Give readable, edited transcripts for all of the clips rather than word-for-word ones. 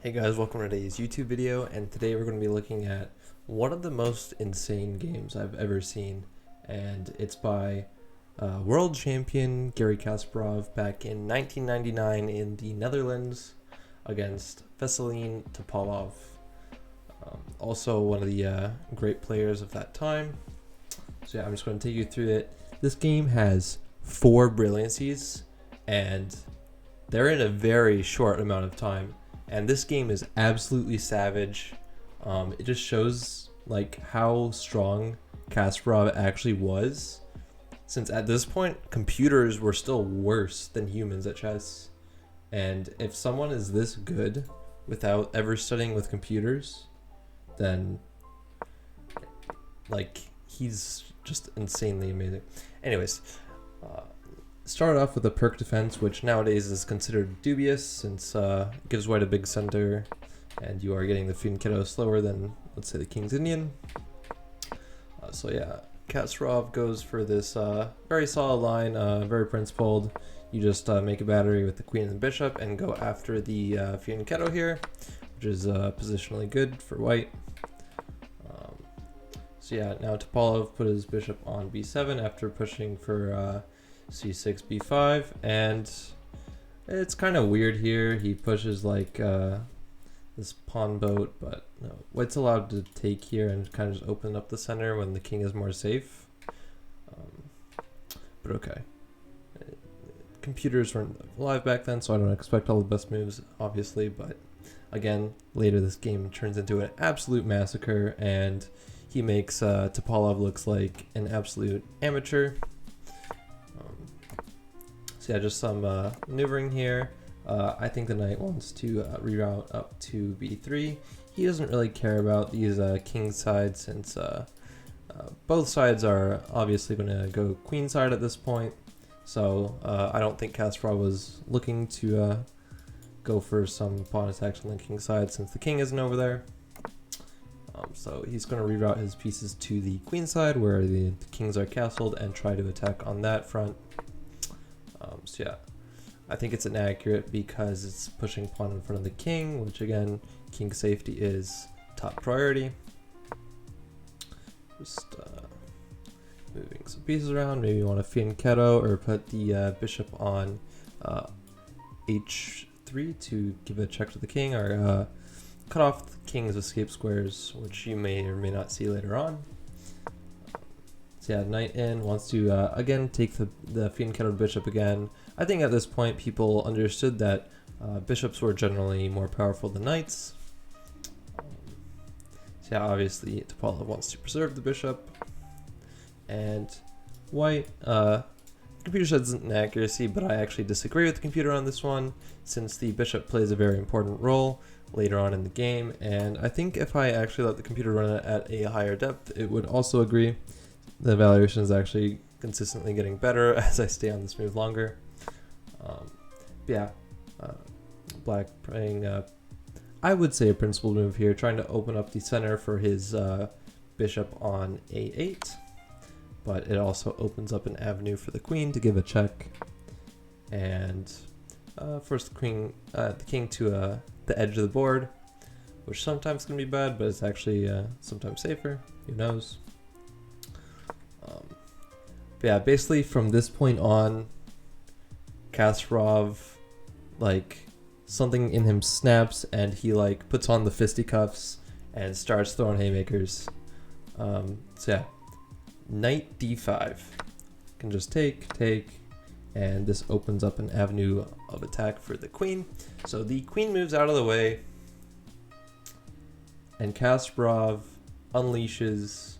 Hey guys, welcome to today's YouTube video, and today we're going to be looking at one of the most insane games I've ever seen, and it's by world champion Garry Kasparov back in 1999 in the Netherlands against Veselin Topalov, also one of the great players of that time. So yeah, I'm just going to take you through it. This game has 4 brilliancies, and they're in a very short amount of time. And this game is absolutely savage. It just shows like how strong Kasparov actually was, since at this point computers were still worse than humans at chess. And if someone is this good without ever studying with computers, then like he's just insanely amazing. Anyways, started off with a perk defense, which nowadays is considered dubious since it gives white a big center and you are getting the fianchetto slower than, let's say, the King's Indian. So yeah, Kasparov goes for this very solid line, very principled. You just make a battery with the queen and the bishop and go after the fianchetto here, which is positionally good for white. So yeah, now Topalov put his bishop on b7 after pushing for c6, b5, and it's kind of weird here. He pushes like this pawn boat, but no, white's allowed to take here and kind of just open up the center when the king is more safe. But okay, computers weren't alive back then, so I don't expect all the best moves, obviously, but again, later this game turns into an absolute massacre, and he makes Topalov looks like an absolute amateur. So yeah, just some maneuvering here. I think the knight wants to reroute up to b3. He doesn't really care about these king sides, since both sides are obviously going to go queen side at this point. So I don't think Kasparov was looking to go for some pawn attacks on the king side, since the king isn't over there. So he's going to reroute his pieces to the queen side, where the kings are castled, and try to attack on that front. So yeah, I think it's inaccurate because it's pushing pawn in front of the king, which again, king safety is top priority. Just moving some pieces around. Maybe you want a fianchetto or put the bishop on h3 to give a check to the king, or cut off the king's escape squares, which you may or may not see later on. So yeah, knight in, wants to again take the fianchetto bishop again. I think at this point people understood that bishops were generally more powerful than knights. So yeah, obviously Topalov wants to preserve the bishop. And white, computer says it's an accuracy, but I actually disagree with the computer on this one, since the bishop plays a very important role later on in the game. And I think if I actually let the computer run it at a higher depth, it would also agree. The evaluation is actually consistently getting better as I stay on this move longer. Yeah, black playing, I would say, a principled move here, trying to open up the center for his bishop on a8, but it also opens up an avenue for the queen to give a check, and force the king to the edge of the board, which sometimes can be bad, but it's actually sometimes safer. Who knows? But yeah, basically from this point on, Kasparov, like, something in him snaps and he like puts on the fisticuffs and starts throwing haymakers. So yeah, knight d5 can just take, and this opens up an avenue of attack for the queen. So the queen moves out of the way, and Kasparov unleashes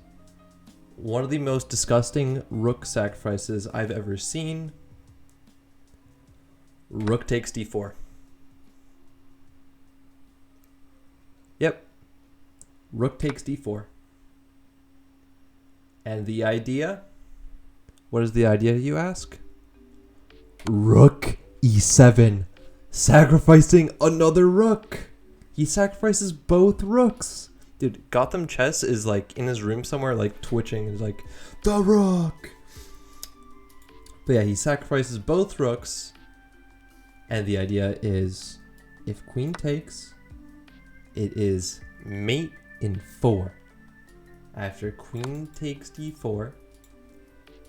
one of the most disgusting rook sacrifices I've ever seen. Rook takes d4. Yep. Rook takes d4. And the idea? What is the idea, you ask? Rook e7. Sacrificing another rook. He sacrifices both rooks. Dude, Gotham Chess is like in his room somewhere, like twitching. He's like, the rook. But yeah, he sacrifices both rooks. And the idea is, if queen takes, It is mate in 4. After queen takes d4,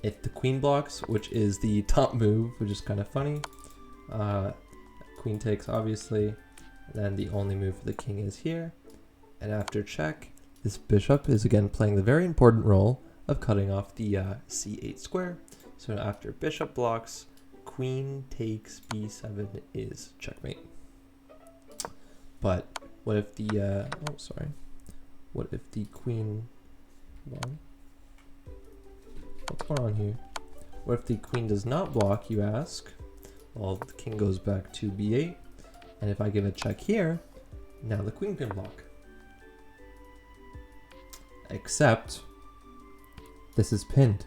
if the queen blocks, which is the top move, which is kind of funny, queen takes obviously, then the only move for the king is here, and after check, this bishop is again playing the very important role of cutting off the c8 square. So after bishop blocks, queen takes b7 is checkmate. But what if the what if the queen, what's going on here? What if the queen does not block, you ask? Well, the king goes back to b8, and if I give a check here, now the queen can block. Except this is pinned,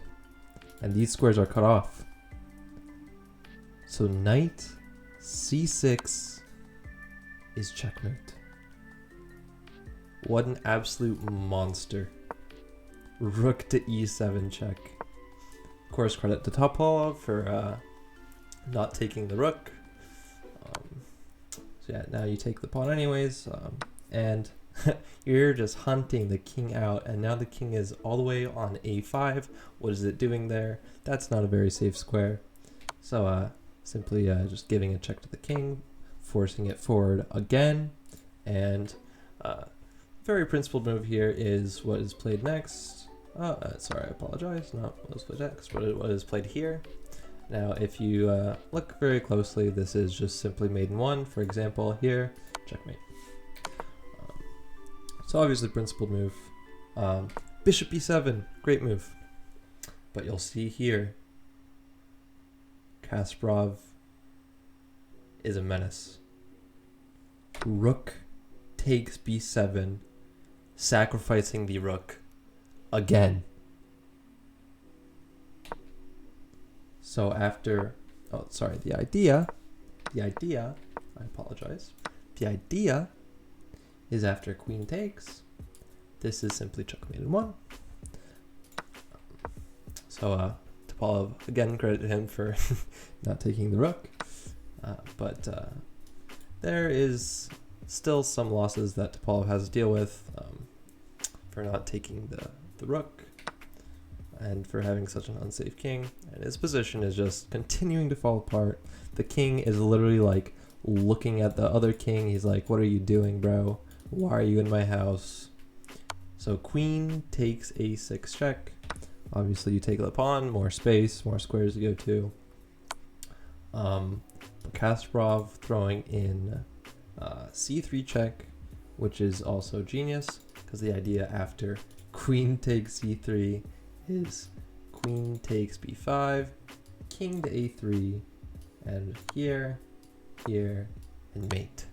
and these squares are cut off. So knight c6 is checkmate. What an absolute monster. Rook to e7 check. Of course, credit to Topalov for not taking the rook. So yeah, now you take the pawn anyways, and you're just hunting the king out, and now the king is all the way on a5. What is it doing there? That's not a very safe square. So simply just giving a check to the king, forcing it forward again, and very principled move here is what is played next. Sorry, I apologize, not what was played next, but what is played here. Now if you look very closely, this is just simply mate in 1, for example here, checkmate. So obviously principled move. Bishop e7, great move. But you'll see here, Kasparov is a menace. Rook takes b7, sacrificing the rook again. So after, the idea, I apologize. The idea is after queen takes, this is simply checkmate in 1. So Topalov, again, credit him for not taking the rook, but there is still some losses that Topalov has to deal with for not taking the rook and for having such an unsafe king, and his position is just continuing to fall apart. The king is literally like looking at the other king. He's like, what are you doing, bro? Why are you in my house? So queen takes a6 check. Obviously you take the pawn, more space, more squares to go to. Kasparov throwing in c3 check, which is also genius, because the idea after queen takes c3 is queen takes b5, king to a3, and here, and mate.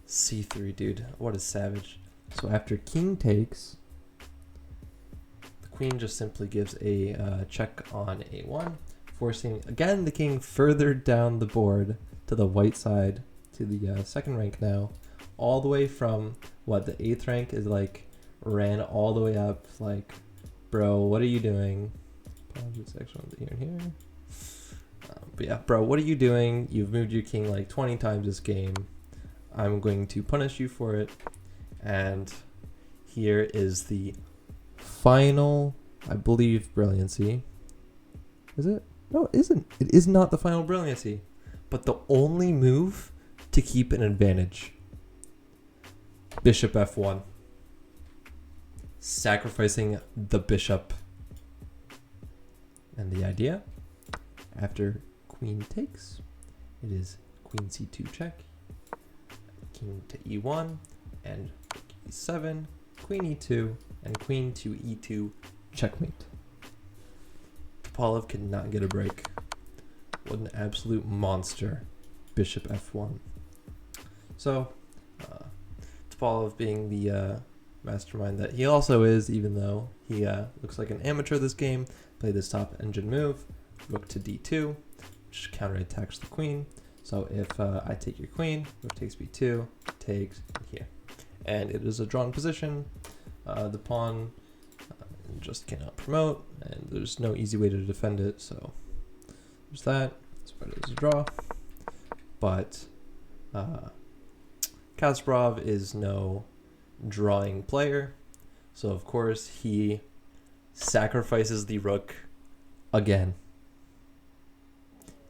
c3, dude, what a savage. So after king takes, the queen just simply gives a check on a1, forcing again the king further down the board to the white side, to the second rank now, all the way from what the 8th rank is like, ran all the way up. Like, bro, what are you doing? Apologies, actually, here and here. But yeah, bro, what are you doing? You've moved your king like 20 times this game. I'm going to punish you for it. And here is the final, I believe, brilliancy. Is it? No, it isn't. It is not the final brilliancy, but the only move to keep an advantage. Bishop f1. Sacrificing the bishop. And the idea, after queen takes, it is queen c2 check, king to e1, and e7, queen e2, and queen to e2 checkmate. Topalov could not get a break. What an absolute monster. Bishop f1. So, Topalov being the mastermind that he also is, even though he looks like an amateur this game, played this top engine move, rook to d2, which counterattacks the queen. So if I take your queen, rook takes b2, takes here. And it is a drawn position. The pawn just cannot promote, and there's no easy way to defend it, so there's that. It's better as a draw. But Kasparov is no drawing player, so of course he sacrifices the rook again.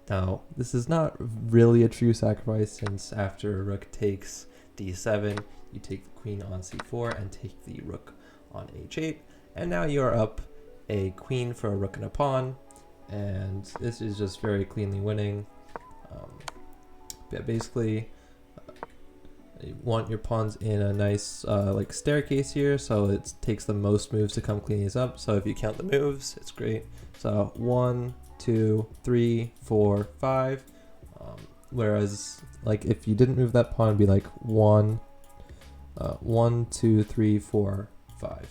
Now, this is not really a true sacrifice, since after rook takes d7, you take the queen on c4 and take the rook on h8, and now you are up a queen for a rook and a pawn, and this is just very cleanly winning. Yeah, basically, you want your pawns in a nice like staircase here, so it takes the most moves to come clean these up. So if you count the moves, it's great. So 1, 2, 3, 4, 5. Whereas like if you didn't move that pawn, it'd be like 1, 2, 3, 4, 5.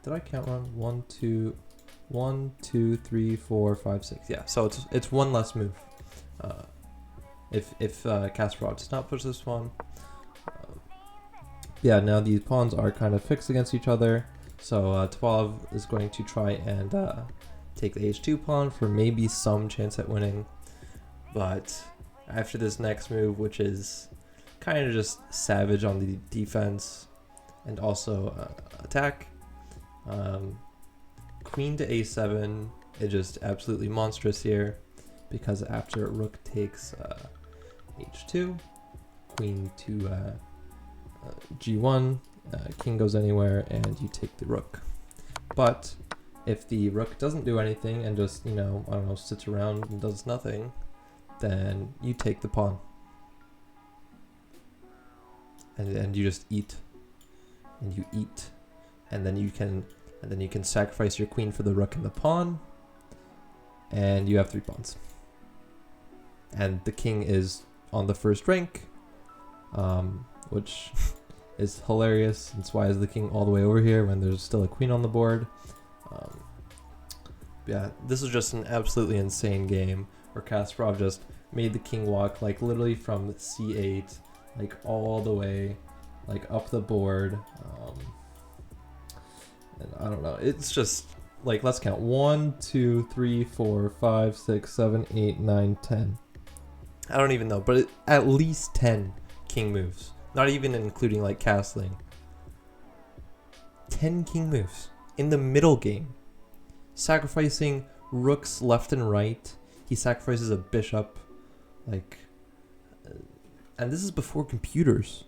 Did I count wrong? 1, 2, 3, 4, 5, 6. Yeah, so it's one less move. If Kasparov does not push this one. Yeah, now these pawns are kind of fixed against each other. So Topalov is going to try and take the h2 pawn for maybe some chance at winning. But after this next move, which is kind of just savage on the defense and also attack, queen to a7 is just absolutely monstrous here, because after rook takes h2, queen to g1, king goes anywhere, and you take the rook. But if the rook doesn't do anything and just, I don't know, sits around and does nothing, then you take the pawn. And you just eat. And you eat. And then you can sacrifice your queen for the rook and the pawn. And you have 3 pawns. And the king is on the first rank, which is hilarious. Since why is the king all the way over here when there's still a queen on the board? Yeah, this is just an absolutely insane game where Kasparov just made the king walk like literally from c8, like all the way, like up the board. And I don't know, it's just like, let's count 1, 2, 3, 4, 5, 6, 7, 8, 9, 10. I don't even know, but at least 10 king moves. Not even including like castling. 10 king moves in the middle game. Sacrificing rooks left and right. He sacrifices a bishop. Like, and this is before computers.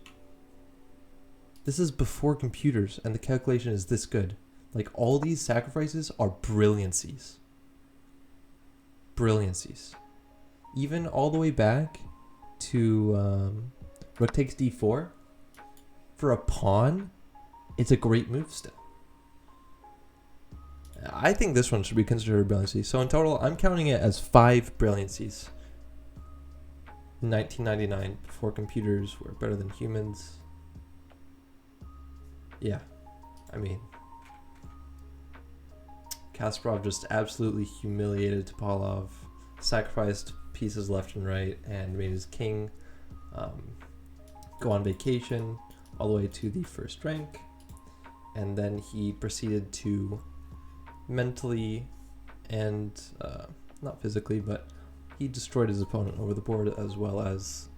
This is before computers, and the calculation is this good. Like, all these sacrifices are brilliancies. Brilliancies. Even all the way back to rook takes d4. For a pawn, it's a great move still. I think this one should be considered a brilliancy. So in total, I'm counting it as 5 brilliancies. 1999, before computers were better than humans. Yeah, I mean, Kasparov just absolutely humiliated Topalov, sacrificed pieces left and right, and made his king go on vacation all the way to the first rank. And then he proceeded to mentally and not physically, but he destroyed his opponent over the board as well as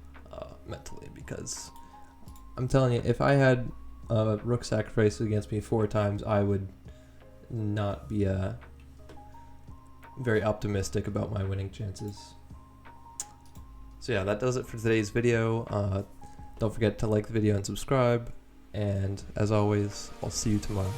mentally, because I'm telling you, if I had rook sacrifice against me 4 times, I would not be very optimistic about my winning chances. So yeah, that does it for today's video. Don't forget to like the video and subscribe, and as always, I'll see you tomorrow.